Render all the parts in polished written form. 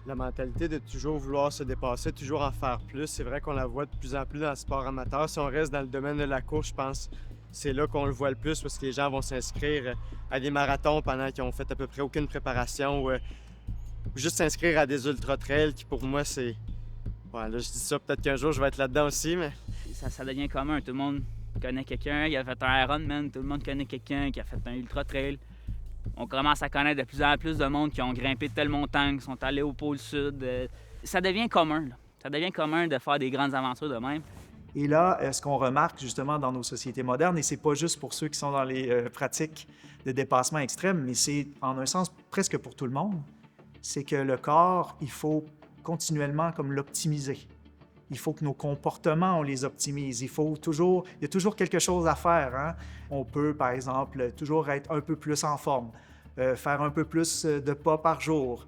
La mentalité de toujours vouloir se dépasser, toujours en faire plus, c'est vrai qu'on la voit de plus en plus dans le sport amateur. Si on reste dans le domaine de la course, je pense que c'est là qu'on le voit le plus parce que les gens vont s'inscrire à des marathons pendant qu'ils ont fait à peu près aucune préparation ou juste s'inscrire à des ultra-trails qui pour moi c'est... Ouais, là je dis ça, peut-être qu'un jour je vais être là-dedans aussi, mais... Ça devient commun, tout le monde connaît quelqu'un qui a fait un Ironman, tout le monde connaît quelqu'un qui a fait un ultra-trail. On commence à connaître de plus en plus de monde qui ont grimpé telle montagne, qui sont allés au pôle sud. Ça devient commun, là. Ça devient commun de faire des grandes aventures de même. Et là, ce qu'on remarque justement dans nos sociétés modernes, et c'est pas juste pour ceux qui sont dans les pratiques de dépassement extrême, mais c'est en un sens presque pour tout le monde, c'est que le corps, il faut continuellement comme l'optimiser. Il faut que nos comportements, on les optimise. Il y a toujours quelque chose à faire, hein? On peut, par exemple, toujours être un peu plus en forme, faire un peu plus de pas par jour,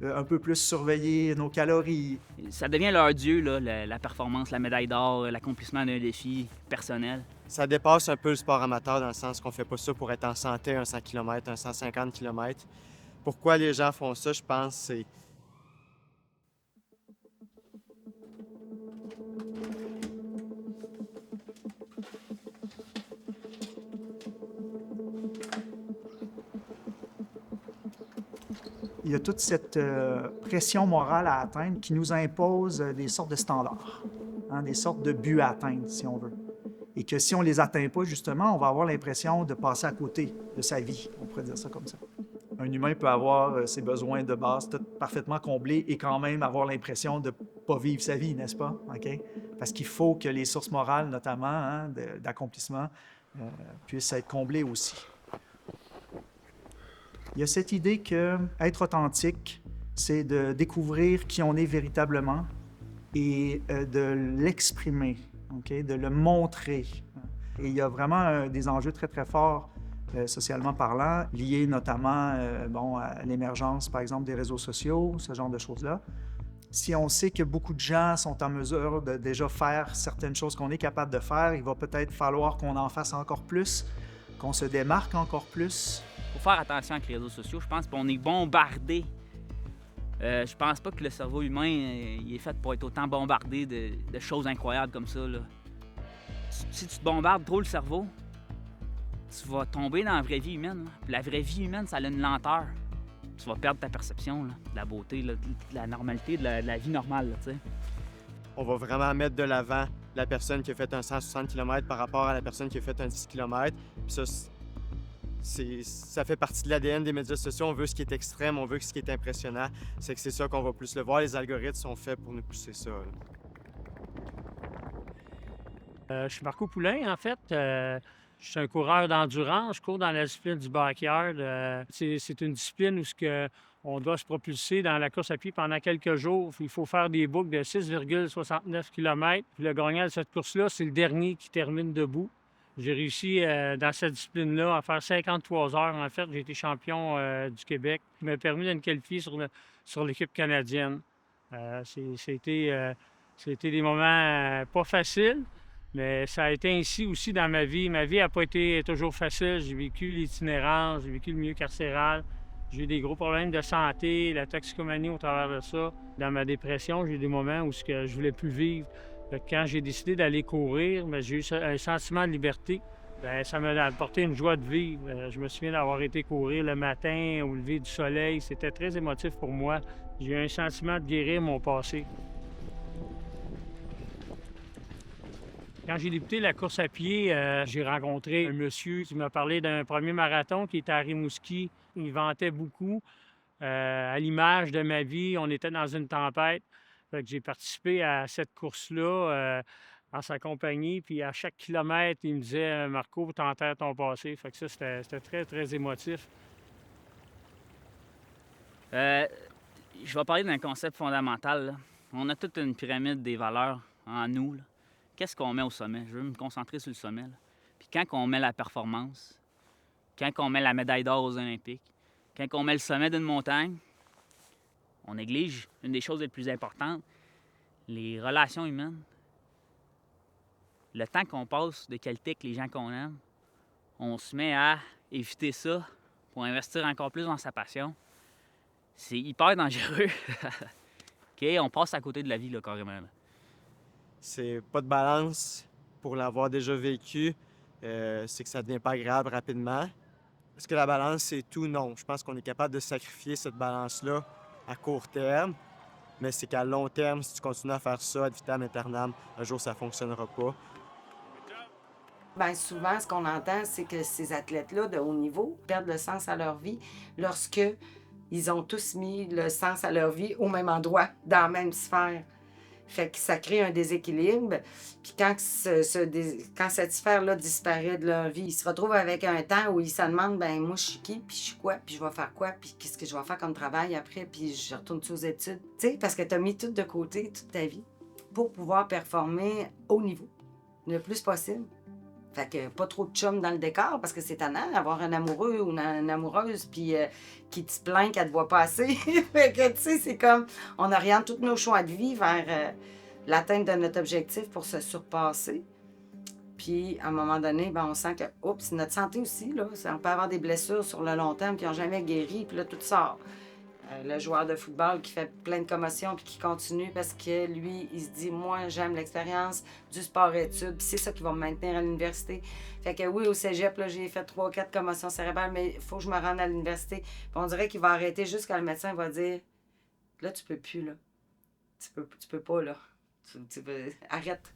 un peu plus surveiller nos calories. Ça devient leur dieu, là, la performance, la médaille d'or, l'accomplissement d'un défi personnel. Ça dépasse un peu le sport amateur dans le sens qu'on fait pas ça pour être en santé, un 100 km, un 150 km. Pourquoi les gens font ça, je pense, c'est... Il y a toute cette pression morale à atteindre qui nous impose des sortes de standards, hein, des sortes de buts à atteindre, si on veut. Et que si on ne les atteint pas, justement, on va avoir l'impression de passer à côté de sa vie. On pourrait dire ça comme ça. Un humain peut avoir ses besoins de base tout parfaitement comblés et quand même avoir l'impression de ne pas vivre sa vie, n'est-ce pas? Okay? Parce qu'il faut que les sources morales, notamment, hein, d'accomplissement, puissent être comblées aussi. Il y a cette idée qu'être authentique, c'est de découvrir qui on est véritablement et de l'exprimer, okay? De le montrer. Et il y a vraiment des enjeux très, très forts, socialement parlant, liés notamment à l'émergence, par exemple, des réseaux sociaux, ce genre de choses-là. Si on sait que beaucoup de gens sont en mesure de déjà faire certaines choses qu'on est capable de faire, il va peut-être falloir qu'on en fasse encore plus, qu'on se démarque encore plus. Il faut faire attention avec les réseaux sociaux, je pense, qu'on est bombardé. Je pense pas que le cerveau humain il est fait pour être autant bombardé de choses incroyables comme ça, là. Si tu te bombardes trop le cerveau, tu vas tomber dans la vraie vie humaine, là. Puis la vraie vie humaine, ça a une lenteur. Tu vas perdre ta perception, là, de la beauté, là, de la normalité, de la vie normale, là, tu sais. On va vraiment mettre de l'avant la personne qui a fait un 160 km par rapport à la personne qui a fait un 10 km. Puis ça fait partie de l'ADN des médias sociaux. On veut ce qui est extrême, on veut ce qui est impressionnant. C'est que c'est ça qu'on va plus le voir. Les algorithmes sont faits pour nous pousser ça, là. Je suis Marco Poulain, en fait. Je suis un coureur d'endurance. Je cours dans la discipline du backyard. C'est une discipline où on doit se propulser dans la course à pied pendant quelques jours. Il faut faire des boucles de 6,69 km. Puis le gagnant de cette course-là, c'est le dernier qui termine debout. J'ai réussi dans cette discipline-là à faire 53 heures. En fait, j'ai été champion du Québec, qui m'a permis de me qualifier sur l'équipe canadienne. C'était des moments pas faciles, mais ça a été ainsi aussi dans ma vie. Ma vie n'a pas été toujours facile. J'ai vécu l'itinérance, j'ai vécu le milieu carcéral. J'ai eu des gros problèmes de santé, la toxicomanie au travers de ça. Dans ma dépression, j'ai eu des moments où je voulais plus vivre. Quand j'ai décidé d'aller courir, j'ai eu un sentiment de liberté. Ça m'a apporté une joie de vivre. Je me souviens d'avoir été courir le matin au lever du soleil. C'était très émotif pour moi. J'ai eu un sentiment de guérir mon passé. Quand j'ai débuté la course à pied, j'ai rencontré un monsieur qui m'a parlé d'un premier marathon qui était à Rimouski. Il vantait beaucoup. À l'image de ma vie, on était dans une tempête. Fait que j'ai participé à cette course-là en sa compagnie. Puis à chaque kilomètre, il me disait « Marco, t'enterres ton passé ». Fait que ça, c'était très, très émotif. Je vais parler d'un concept fondamental, là. On a toute une pyramide des valeurs en nous, là. Qu'est-ce qu'on met au sommet? Je veux me concentrer sur le sommet, là. Puis quand on met la performance, quand on met la médaille d'or aux Olympiques, quand on met le sommet d'une montagne, on néglige une des choses les plus importantes, les relations humaines. Le temps qu'on passe de qualité avec les gens qu'on aime, on se met à éviter ça pour investir encore plus dans sa passion. C'est hyper dangereux. OK, on passe à côté de la vie, là, carrément. Là. C'est pas de balance pour l'avoir déjà vécu. C'est que ça devient pas agréable rapidement. Est-ce que la balance, c'est tout? Non. Je pense qu'on est capable de sacrifier cette balance-là à court terme, mais c'est qu'à long terme, si tu continues à faire ça ad vitam aeternam, un jour, ça fonctionnera pas. Bien, souvent, ce qu'on entend, c'est que ces athlètes-là de haut niveau perdent le sens à leur vie lorsque ils ont tous mis le sens à leur vie au même endroit, dans la même sphère. Fait que ça crée un déséquilibre. Puis quand cette sphère-là disparaît de leur vie, ils se retrouvent avec un temps où ils se demandent, ben moi, je suis qui, puis je suis quoi, puis je vais faire quoi, puis qu'est-ce que je vais faire comme travail après, puis je retourne aux études. Tu sais, parce que tu as mis tout de côté toute ta vie pour pouvoir performer au niveau, le plus possible. Fait que pas trop de chum dans le décor parce que c'est tannant d'avoir un amoureux ou une amoureuse puis qui te plaint qu'elle te voit pas assez. Fait que tu sais, c'est comme on oriente tous nos choix de vie vers l'atteinte de notre objectif pour se surpasser. Puis à un moment donné, ben, on sent que oups, notre santé aussi là, on peut avoir des blessures sur le long terme qui n'ont jamais guéri puis là tout sort. Le joueur de football qui fait plein de commotions puis qui continue parce que lui, il se dit « Moi, j'aime l'expérience du sport-études, puis c'est ça qui va me maintenir à l'université. » Fait que oui, au cégep, là, j'ai fait 3 ou 4 commotions cérébrales, mais il faut que je me rende à l'université. Puis on dirait qu'il va arrêter juste quand le médecin va dire « Là, tu peux plus, là. Tu peux pas, là. Arrête. »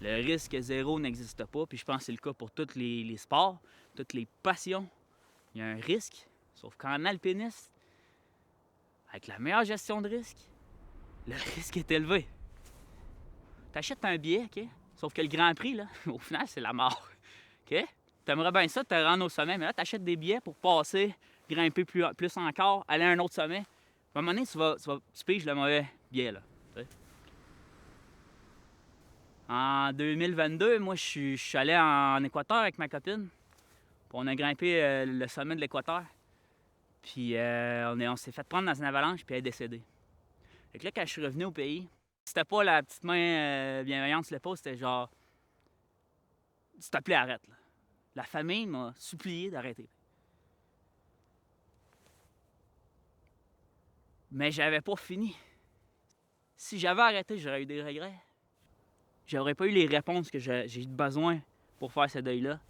Le risque zéro n'existe pas, puis je pense que c'est le cas pour tous les sports, toutes les passions. Il y a un risque. Sauf qu'en alpinisme, avec la meilleure gestion de risque, le risque est élevé. T'achètes un billet, OK? Sauf que le Grand Prix, là, au final, c'est la mort. OK? T'aimerais bien ça, te rendre au sommet, mais là, t'achètes des billets pour passer, grimper plus encore, aller à un autre sommet. À un moment donné, tu piges le mauvais billet, là. T'sais. En 2022, moi, je suis allé en Équateur avec ma copine. Puis on a grimpé le sommet de l'Équateur. Puis on s'est fait prendre dans une avalanche, puis elle est décédée. Fait que là, quand je suis revenu au pays, c'était pas la petite main bienveillante sur l'épaule, c'était genre « S'il te plaît, arrête. » Là. La famille m'a supplié d'arrêter. Mais j'avais pas fini. Si j'avais arrêté, j'aurais eu des regrets. J'aurais pas eu les réponses que j'ai besoin pour faire ce deuil-là.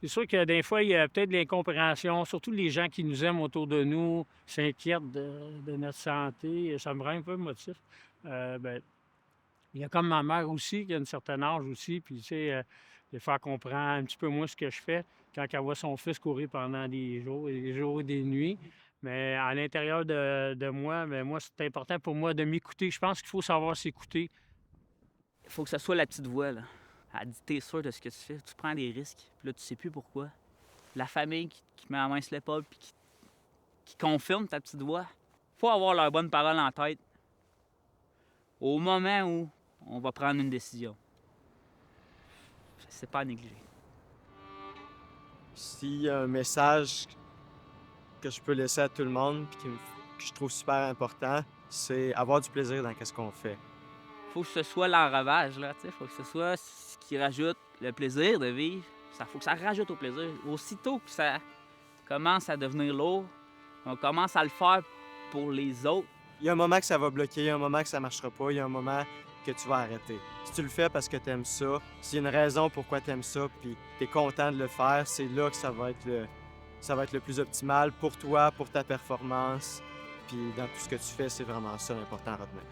C'est sûr que des fois, il y a peut-être de l'incompréhension, surtout les gens qui nous aiment autour de nous s'inquiètent de notre santé. Ça me rend un peu émotif. Ben, il y a comme ma mère aussi, qui a un certain âge aussi, puis tu sais, des fois, elle comprend un petit peu moins ce que je fais quand elle voit son fils courir pendant des jours et des nuits. Mais à l'intérieur de moi, ben, moi, c'est important pour moi de m'écouter. Je pense qu'il faut savoir s'écouter. Il faut que ce soit la petite voix, là. Elle dit, t'es sûr de ce que tu fais, tu prends des risques, puis là, tu sais plus pourquoi. La famille qui met la main sur l'épaule, puis qui confirme ta petite voix. Faut avoir leurs bonnes paroles en tête au moment où on va prendre une décision. C'est pas à négliger. S'il y a un message que je peux laisser à tout le monde, puis que je trouve super important, c'est avoir du plaisir dans ce qu'on fait. Faut que ce soit l'enrevage, là, tu sais. Faut que ce soit ce qui rajoute le plaisir de vivre. Faut que ça rajoute au plaisir. Aussitôt que ça commence à devenir lourd, on commence à le faire pour les autres. Il y a un moment que ça va bloquer, il y a un moment que ça marchera pas, il y a un moment que tu vas arrêter. Si tu le fais parce que tu aimes ça, s'il y a une raison pourquoi tu aimes ça, puis tu es content de le faire, c'est là que ça va être le plus optimal pour toi, pour ta performance. Puis dans tout ce que tu fais, c'est vraiment ça l'important à retenir.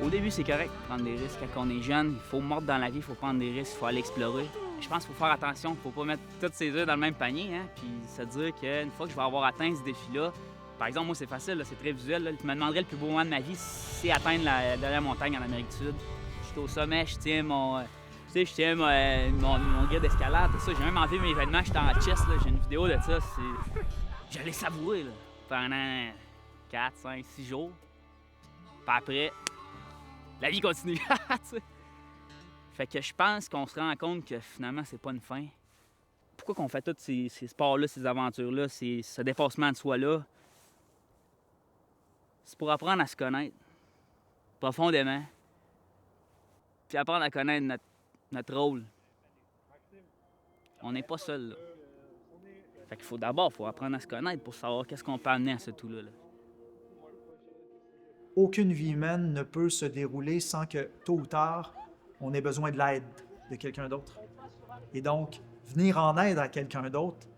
Au début, c'est correct de prendre des risques. Quand on est jeune, il faut mordre dans la vie, il faut prendre des risques, il faut aller explorer. Je pense qu'il faut faire attention, il ne faut pas mettre toutes ses œufs dans le même panier, hein, puis se dire qu'une fois que je vais avoir atteint ce défi-là, par exemple, moi, c'est facile, là, c'est très visuel. Là. Tu me demanderais le plus beau moment de ma vie, c'est atteindre la dernière montagne en Amérique du Sud. Je suis au sommet, je tiens mon guide d'escalade, tout ça. J'ai même enlevé mes vêtements, j'étais en chest, là. J'ai une vidéo de ça. J'allais savourer là, pendant 4, 5, 6 jours. Puis après, la vie continue. Fait que je pense qu'on se rend compte que finalement, c'est pas une fin. Pourquoi qu'on fait tous ces sports-là, ces aventures-là, ce dépassement de soi-là? C'est pour apprendre à se connaître profondément, puis apprendre à connaître notre rôle. On n'est pas seul, là. Fait qu'il faut apprendre à se connaître pour savoir qu'est-ce qu'on peut amener à ce tout-là. Là. Aucune vie humaine ne peut se dérouler sans que, tôt ou tard, on ait besoin de l'aide de quelqu'un d'autre. Et donc, venir en aide à quelqu'un d'autre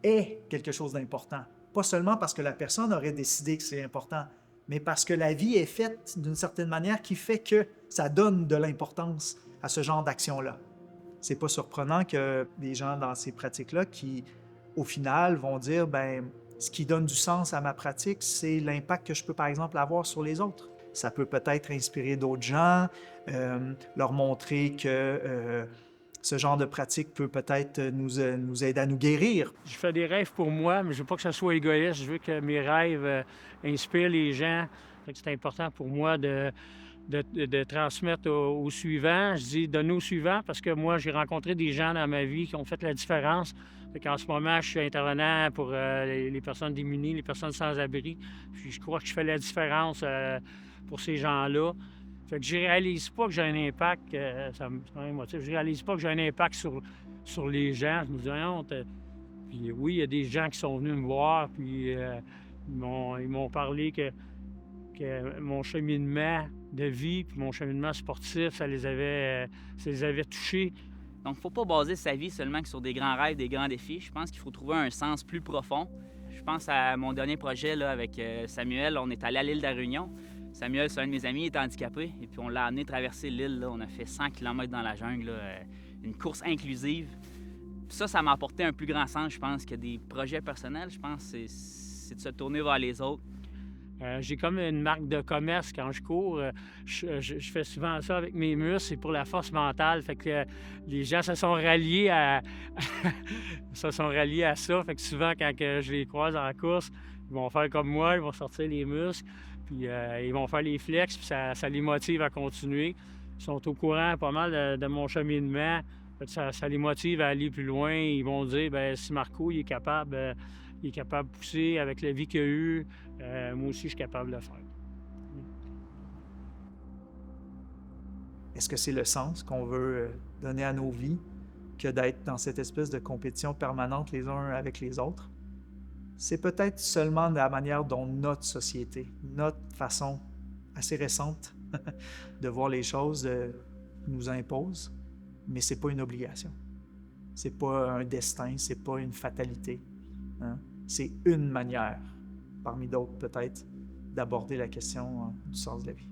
est quelque chose d'important. Pas seulement parce que la personne aurait décidé que c'est important, mais parce que la vie est faite d'une certaine manière qui fait que ça donne de l'importance à ce genre d'action-là. C'est pas surprenant que des gens dans ces pratiques-là qui, au final, vont dire, ben, ce qui donne du sens à ma pratique, c'est l'impact que je peux, par exemple, avoir sur les autres. Ça peut peut-être inspirer d'autres gens, leur montrer que ce genre de pratique peut peut-être nous aider à nous guérir. Je fais des rêves pour moi, mais je veux pas que ça soit égoïste. Je veux que mes rêves inspirent les gens. Fait que c'est important pour moi de transmettre aux suivants. Je dis donner aux suivants parce que moi, j'ai rencontré des gens dans ma vie qui ont fait la différence. Fait qu'en ce moment, je suis intervenant pour les personnes démunies, les personnes sans-abri. Puis je crois que je fais la différence pour ces gens-là. Fait que je réalise pas que j'ai un impact, ça me motive. Je réalise pas que j'ai un impact sur les gens. Je me dis, non, puis oui, il y a des gens qui sont venus me voir, puis ils m'ont parlé que mon cheminement de vie, puis mon cheminement sportif, ça les avait touchés. Donc, il ne faut pas baser sa vie seulement sur des grands rêves, des grands défis. Je pense qu'il faut trouver un sens plus profond. Je pense à mon dernier projet là, avec Samuel. On est allé à l'île de la Réunion. Samuel, c'est un de mes amis, il est handicapé. Et puis on l'a amené traverser l'île. On a fait 100 km dans la jungle, là, une course inclusive. Puis ça m'a apporté un plus grand sens, je pense, que des projets personnels. Je pense que c'est de se tourner vers les autres. J'ai comme une marque de commerce quand je cours. Je fais souvent ça avec mes muscles, c'est pour la force mentale. Fait que les gens se sont ralliés à ça. Fait que souvent, quand je les croise en course, ils vont faire comme moi, ils vont sortir les muscles, puis ils vont faire les flex, puis ça les motive à continuer. Ils sont au courant pas mal de mon cheminement. Fait que ça les motive à aller plus loin. Ils vont dire, bien, si Marco, il est capable de pousser avec la vie qu'il a eue, moi aussi, je suis capable de le faire. Est-ce que c'est le sens qu'on veut donner à nos vies que d'être dans cette espèce de compétition permanente les uns avec les autres? C'est peut-être seulement la manière dont notre société, notre façon assez récente de voir les choses nous impose, mais c'est pas une obligation. C'est pas un destin, c'est pas une fatalité. Hein? C'est une manière, parmi d'autres peut-être, d'aborder la question du sens de la vie.